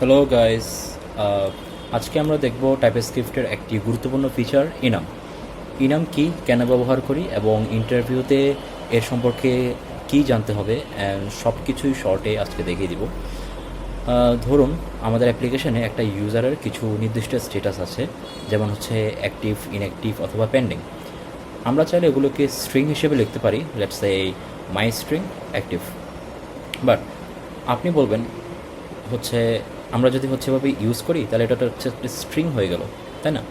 Hello guys, আজকে আমরা দেখব টাইপস্ক্রিপ্টের একটি গুরুত্বপূর্ণ ফিচার ইনাম। ইনাম কি, কেন ব্যবহার করি এবং ইন্টারভিউতে এর সম্পর্কে কি জানতে হবে, সব কিছুই শর্টে আজকে দেখিয়ে দিব। ধরুন আমাদের অ্যাপ্লিকেশনে একটা ইউজারের কিছু নির্দিষ্ট স্ট্যাটাস আছে, যেমন হচ্ছে অ্যাক্টিভ, ইনঅ্যাক্টিভ অথবা পেন্ডিং। আমরা চাইলে এগুলোকে স্ট্রিং হিসেবে লিখতে পারি, let's say my string active. But আপনি বলবেন হচ্ছে আমরা যদি হচ্ছে এভাবে ইউজ করি তাহলে এটা হচ্ছে একটা স্ট্রিং হয়ে গেল, তাই না?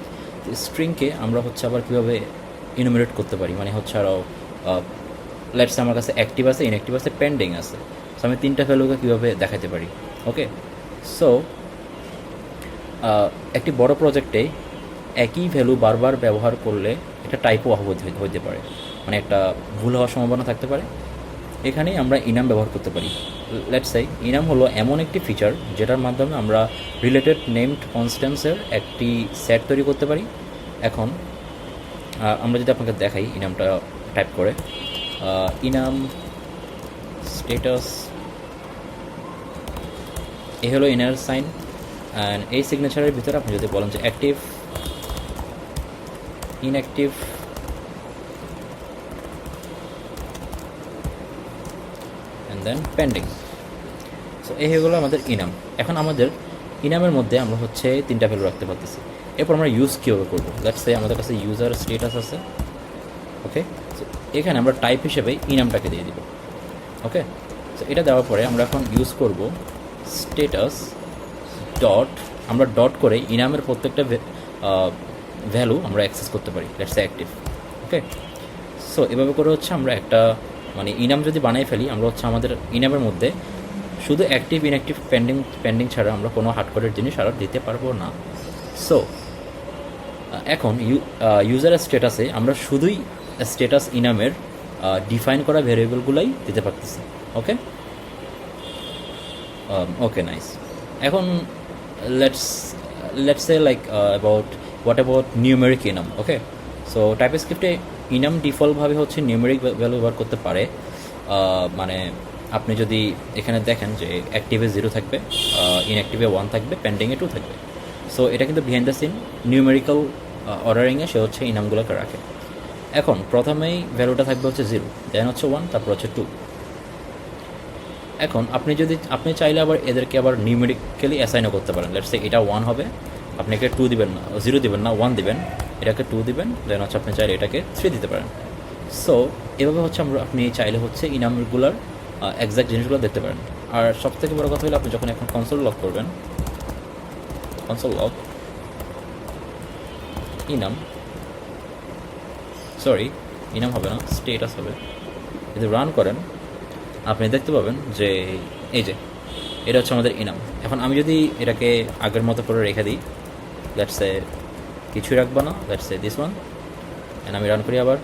স্ট্রিংকে আমরা হচ্ছে আবার কীভাবে ইনুমিরেট করতে পারি, মানে হচ্ছে আরও লেটস আমার কাছে অ্যাক্টিভ আছে, ইনঅ্যাক্টিভ আছে, পেন্ডিং আছে, সো আমি তিনটা ভ্যালুকে কীভাবে দেখাতে পারি। ওকে, সো একটি বড় প্রজেক্টে একই ভ্যালু বারবার ব্যবহার করলে একটা টাইপও হতে পারে, মানে একটা ভুল হওয়ার সম্ভাবনা থাকতে পারে। এখানেই আমরা ইনাম ব্যবহার করতে পারি। লেটস সে ইনাম হলো এমন একটি ফিচার যেটার মাধ্যমে আমরা রিলেটেড নেমড কনস্ট্যান্সের একটি সেট তৈরি করতে পারি। এখন আমরা যদি আপনাকে দেখাই ইনামটা টাইপ করে, ইনাম স্টেটাস, এ হলো ইনার সাইন, অ্যান্ড এই সিগনেচারের ভিতরে আপনি যদি বলেন যে active, inactive, and then pending. So এই হয়ে গেলো আমাদের ইনাম। এখন আমাদের ইনামের মধ্যে আমরা হচ্ছে তিনটা ভ্যালু রাখতে পারতেছি। এরপর আমরা ইউজ কীভাবে করবো, লেটস সে আমাদের কাছে ইউজার স্টেটাস আছে। ওকে, সো এখানে আমরা টাইপ হিসেবে ইনামটাকে দিয়ে দিব। ওকে, সো এটা দেওয়ার পরে আমরা এখন ইউজ করব স্টেটাস ডট, আমরা ডট করে ইনামের প্রত্যেকটা ভ্যালু আমরা অ্যাক্সেস করতে পারি, let's say active. Okay, so এভাবে করে হচ্ছে আমরা একটা মানে ইনাম যদি বানিয়ে ফেলি, আমরা হচ্ছে আমাদের ইনামের মধ্যে শুধু অ্যাক্টিভ, ইনঅ্যাক্টিভ, পেন্ডিং ছাড়া আমরা কোনো হার্ডকোরের জিনিস আর দিতে পারবো না। সো এখন ইউজারের স্ট্যাটাসে আমরা শুধুই স্ট্যাটাস ইনামের ডিফাইন করা ভেরিয়েবলগুলোই দিতে পারতেছি। Okay, okay nice. এখন let's say like what about numeric enum. Okay, so টাইপস্ক্রিপ্টে ইনাম ডিফল্টভাবে হচ্ছে নিউমেরিক ভ্যালু ব্যবহার করতে পারে। মানে আপনি যদি এখানে দেখেন যে অ্যাক্টিভে 0 থাকবে, ইনঅ্যাক্টিভে 1 থাকবে, পেন্ডিংয়ে 2 থাকবে। সো এটা কিন্তু বিহাইন্ড দ্য সিন নিউমেরিক্যাল অর্ডারিংয়ে সে হচ্ছে ইনামগুলোকে রাখে। এখন প্রথমেই ভ্যালুটা থাকবে হচ্ছে 0, দেন হচ্ছে 1, তারপর হচ্ছে 2। এখন আপনি চাইলে আবার এদেরকে আবার নিউমেরিক্যালি অ্যাসাইনও করতে পারেন। লেটস সে এটা 1 হবে, আপনি একে 2 দিবেন না, 0 দিবেন না, 1 দিবেন, এটাকে 2 দিবেন, দেন হচ্ছে আপনি চাইলে এটাকে 3 দিতে পারেন। সো এভাবে হচ্ছে আপনি চাইলে হচ্ছে ইনামগুলার এক্সাক্ট জিনিসগুলো দেখতে পারেন। আর সবথেকে বড় কথা হলো আপনি যখন এখন কনসোল লক করবেন, কনসোল লক ইনাম, সরি ইনাম হবে না, স্টেটাস হবে, যদি রান করেন আপনি দেখতে পাবেন যে এই যে এটা হচ্ছে আমাদের ইনাম। এখন আমি যদি এটাকে আগের মতো করে রেখে দিই, লেটস সে কিছুই রাখবো না, let's say this one, and আমি রান করি আবার,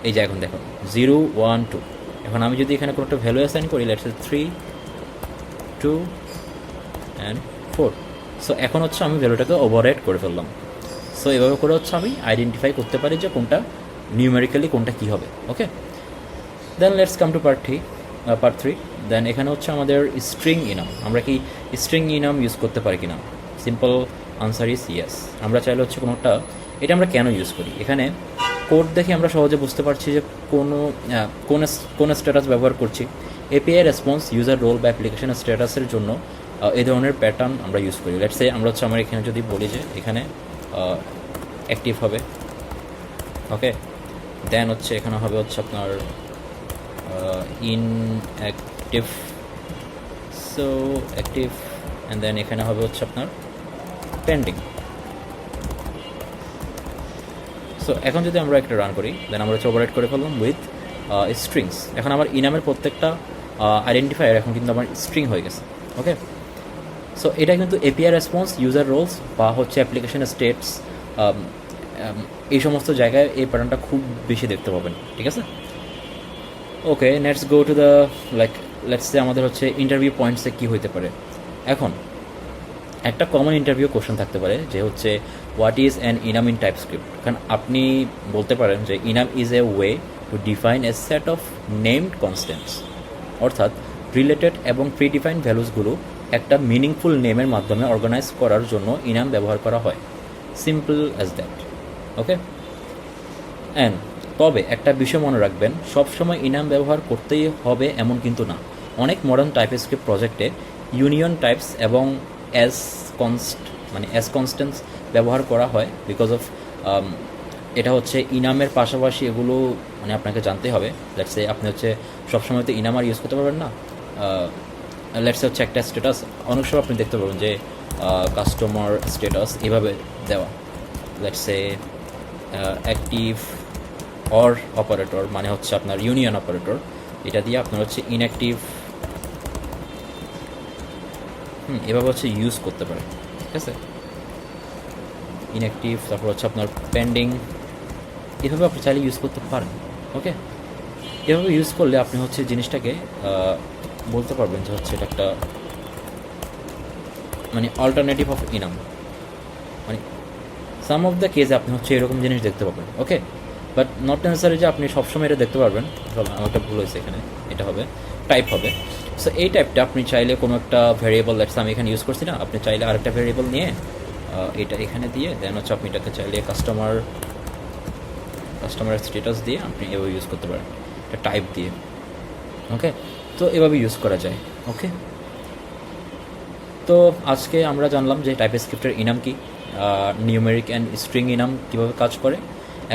এই যে এখন দেখুন 0, 1, 2। এখন আমি যদি এখানে কোনো একটা ভ্যালু অ্যাসাইন করি, লেটস সে 3, 2 অ্যান্ড 4। সো এখন হচ্ছে আমি ভ্যালুটাকে ওভাররাইড করে ফেললাম। সো এভাবে করে হচ্ছে আমি আইডেন্টিফাই করতে পারি যে কোনটা নিউমেরিক্যালি কোনটা কী হবে। ওকে, then let's come to part 3। দেন এখানে হচ্ছে আমাদের স্ট্রিং ইনাম। আমরা কি স্ট্রিং ইনাম ইউজ করতে পারি কিনা? Simple answer is yes. আমরা চাইলে হচ্ছে কোনোটা, এটা আমরা কেন ইউজ করি, এখানে কোড দেখে আমরা সহজে বুঝতে পারছি যে কোন স্ট্যাটাস ব্যবহার করছি। এপিআই রেসপন্স, ইউজার রোল বা অ্যাপ্লিকেশন স্ট্যাটাসের জন্য এই ধরনের প্যাটার্ন আমরা ইউজ করি। লেটস সে আমরা হচ্ছে আমার এখানে যদি বলি যে এখানে অ্যাক্টিভ হবে। ওকে, দেন হচ্ছে এখানে হবে হচ্ছে আপনার inactive, so active, and then এখানে হবে হচ্ছে আপনার পেন্ডিং। সো এখন যদি আমরা একটা রান করি, দেন আমরা হচ্ছে ওভাররাইড করে ফেললাম উইথ স্ট্রিংস। এখন আমার ইনামের প্রত্যেকটা আইডেন্টিফায়ার এখন কিন্তু আমার স্ট্রিং হয়ে গেছে। ওকে, সো এটা কিন্তু এপিআই রেসপন্স, ইউজার রোলস বা হচ্ছে অ্যাপ্লিকেশন স্টেটস, এই সমস্ত জায়গায় এই প্যাটার্নটা খুব বেশি দেখতে পাবেন। ঠিক আছে, okay, let's go to the let's say আমাদের হচ্ছে ইন্টারভিউ পয়েন্টসে কী হইতে পারে। এখন একটা কমন ইন্টারভিউ কোশ্চেন থাকতে পারে যে হচ্ছে what is an enum in TypeScript. কারণ আপনি বলতে পারেন যে enum is a way to define a set of named constants, অর্থাৎ রিলেটেড এবং প্রিডিফাইন্ড ভ্যালুসগুলো একটা মিনিংফুল নেমের মাধ্যমে অর্গানাইজ করার জন্য ইনাম ব্যবহার করা হয়। Simple as that. Okay, and তবে একটা বিষয় মনে রাখবেন, সবসময় ইনাম ব্যবহার করতেই হবে এমন কিন্তু না। অনেক মডার্ন টাইপস্ক্রিপ্ট প্রজেক্টে ইউনিয়ন টাইপস এবং অ্যাজ কনস্ট্যান্স ব্যবহার করা হয় বিকজ অফ এটা হচ্ছে ইনামের পাশাপাশি এগুলো মানে আপনাকে জানতে হবে। লেটসে আপনি হচ্ছে সবসময় তো ইনাম আর ইউজ করতে পারবেন না। লেটসে হচ্ছে একটা স্ট্যাটাস অনেক সময় আপনি দেখতে পারবেন যে কাস্টমার স্ট্যাটাস এভাবে দেওয়া, লেটসে অ্যাক্টিভ অর অপারেটর মানে হচ্ছে আপনার ইউনিয়ন অপারেটর, এটা দিয়ে আপনার হচ্ছে ইনঅ্যাক্টিভ এভাবে হচ্ছে ইউজ করতে পারে। ঠিক আছে, ইনঅ্যাক্টিভ, তারপর হচ্ছে আপনার পেন্ডিং, এভাবে আপনি চাইলে ইউজ করতে পারেন। ওকে, এভাবে ইউজ করলে আপনি হচ্ছে জিনিসটাকে বলতে পারবেন যে হচ্ছে এটা একটা মানে অল্টারনেটিভ অফ ইনাম, মানে সাম অফ দ্য কেসে আপনি হচ্ছে এরকম জিনিস দেখতে পাবেন। ওকে, বাট নট নেসেসারি যে আপনি সবসময় এটা দেখতে পারবেন। আমারটা ভুল হয়েছে, এখানে এটা হবে টাইপ হবে। সো এই টাইপটা আপনি চাইলে কোনো একটা ভ্যারিয়েবল, লেটস আমি এখানে ইউজ করছি না, আপনি চাইলে আরেকটা ভ্যারিয়েবল নিয়ে এটা এখানে দিয়ে দেন হচ্ছে আপনি এটাকে চাইলে কাস্টমারের স্ট্যাটাস দিয়ে আপনি এভাবে ইউজ করতে পারেন, এটা টাইপ দিয়ে। ওকে, তো এভাবে ইউজ করা যায়। ওকে, তো আজকে আমরা জানলাম যে টাইপস্ক্রিপ্টের ইনাম কি, নিউমেরিক অ্যান্ড স্ট্রিং ইনাম কীভাবে কাজ করে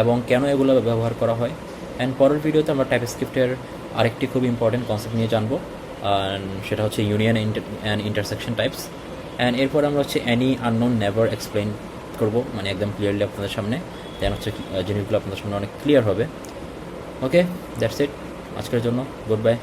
এবং কেন এগুলো ব্যবহার করা হয়। অ্যান্ড পরের ভিডিওতে আমরা টাইপস্ক্রিপ্টের আরেকটি খুব ইম্পর্টেন্ট কনসেপ্ট নিয়ে জানবো, সেটা হচ্ছে union and intersection types. And এরপর আমরা হচ্ছে অ্যানি আননোন নেভার এক্সপ্লেইন করবো, মানে একদম ক্লিয়ারলি আপনাদের সামনে, দেন হচ্ছে জিনিসগুলো আপনাদের সামনে অনেক ক্লিয়ার হবে। ওকে, দ্যাটস ইট আজকের জন্য, গুড বাই।